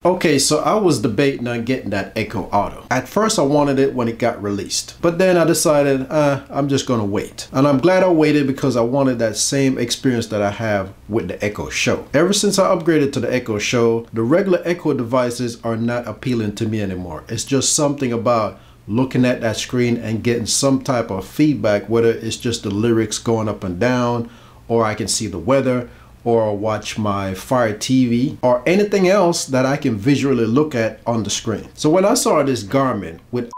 Okay, so I was debating on getting that Echo Auto. At first I wanted it when it got released, but then I decided I'm just gonna wait. And I'm glad I waited because I wanted that same experience that I have with the Echo Show. Ever since I upgraded to the Echo Show, the regular Echo devices are not appealing to me anymore. It's just something about looking at that screen and getting some type of feedback, whether it's just the lyrics going up and down, or I can see the weather, or watch my Fire TV, or anything else that I can visually look at on the screen. So when I saw this Garmin with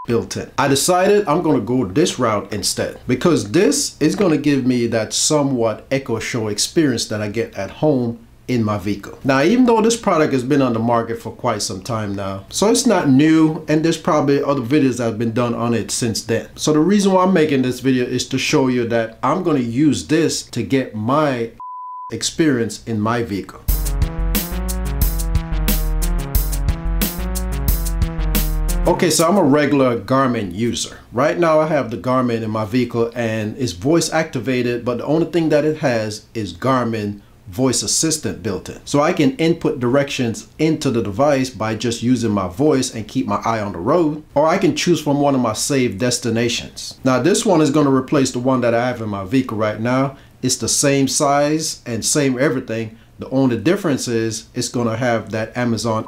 built in, I decided I'm going to go this route instead, because this is going to give me that somewhat Echo Show experience that I get at home in my vehicle. Now, even though this product has been on the market for quite some time now, so it's not new, and there's probably other videos that have been done on it since then. So the reason why I'm making this video is to show you that I'm going to use this to get my experience in my vehicle. Okay, so I'm a regular Garmin user. Right now I have the Garmin in my vehicle and it's voice activated, but the only thing that it has is Garmin voice assistant built in. So I can input directions into the device by just using my voice and keep my eye on the road, or I can choose from one of my saved destinations. Now this one is going to replace the one that I have in my vehicle right now. It's the same size and same everything. The only difference is it's going to have that Amazon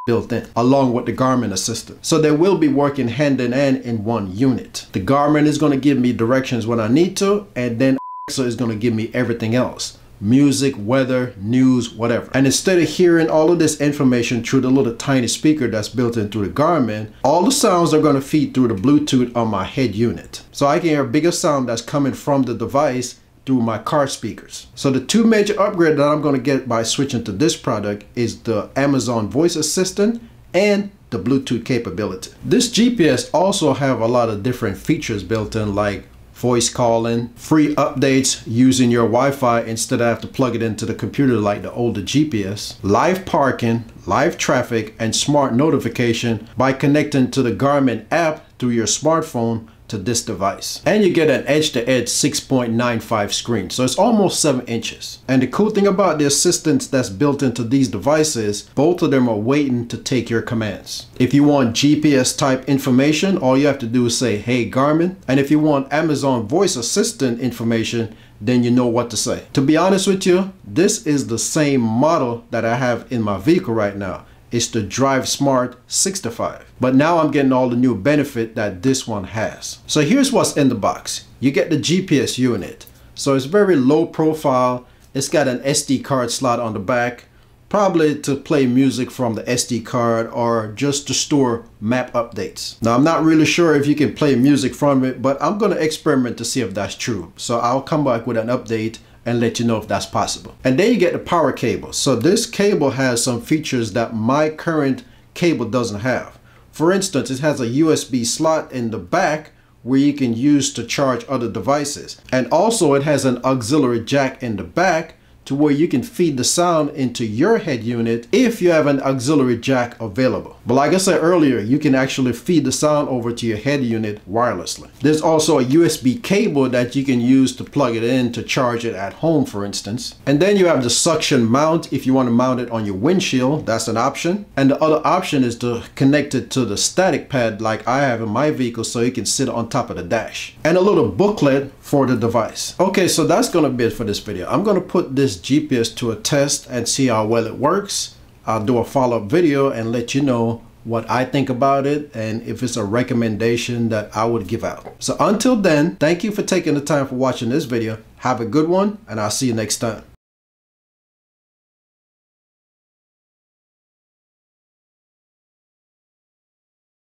built in along with the Garmin assistant. So they will be working hand in hand in one unit. The Garmin is going to give me directions when I need to, and then Alexa is going to give me everything else. Music, weather, news, whatever. And instead of hearing all of this information through the little tiny speaker that's built into the Garmin, all the sounds are going to feed through the Bluetooth on my head unit. So I can hear a bigger sound that's coming from the device through my car speakers. So the two major upgrades that I'm going to get by switching to this product is the Amazon voice assistant and the Bluetooth capability. This GPS also have a lot of different features built in, like voice calling, free updates using your Wi-Fi instead of have to plug it into the computer like the older GPS, live parking, live traffic, and smart notification by connecting to the Garmin app through your smartphone to this device. And you get an edge-to-edge 6.95 screen, so it's almost 7 inches. And the cool thing about the assistants that's built into these devices, both of them are waiting to take your commands. If you want GPS type information, all you have to do is say, "Hey Garmin," and if you want Amazon voice assistant information, then you know what to say. To be honest with you, this is the same model that I have in my vehicle right now. It's the DriveSmart 65, but now I'm getting all the new benefit that this one has. So here's what's in the box. You get the GPS unit. So it's very low profile. It's got an SD card slot on the back, probably to play music from the SD card or just to store map updates. Now I'm not really sure if you can play music from it, but I'm going to experiment to see if that's true. So I'll come back with an update and let you know if that's possible. And then you get the power cable. So this cable has some features that my current cable doesn't have. For instance, it has a USB slot in the back where you can use to charge other devices. And also it has an auxiliary jack in the back to where you can feed the sound into your head unit if you have an auxiliary jack available. But like I said earlier, you can actually feed the sound over to your head unit wirelessly. There's also a USB cable that you can use to plug it in to charge it at home, for instance. And then you have the suction mount if you want to mount it on your windshield. That's an option. And the other option is to connect it to the static pad like I have in my vehicle, so you can sit on top of the dash. And a little booklet for the device. Okay, so that's gonna be it for this video. I'm gonna put this GPS to a test and see how well it works. I'll do a follow-up video and let you know what I think about it and if it's a recommendation that I would give out. So until then, thank you for taking the time for watching this video. Have a good one, and I'll see you next time.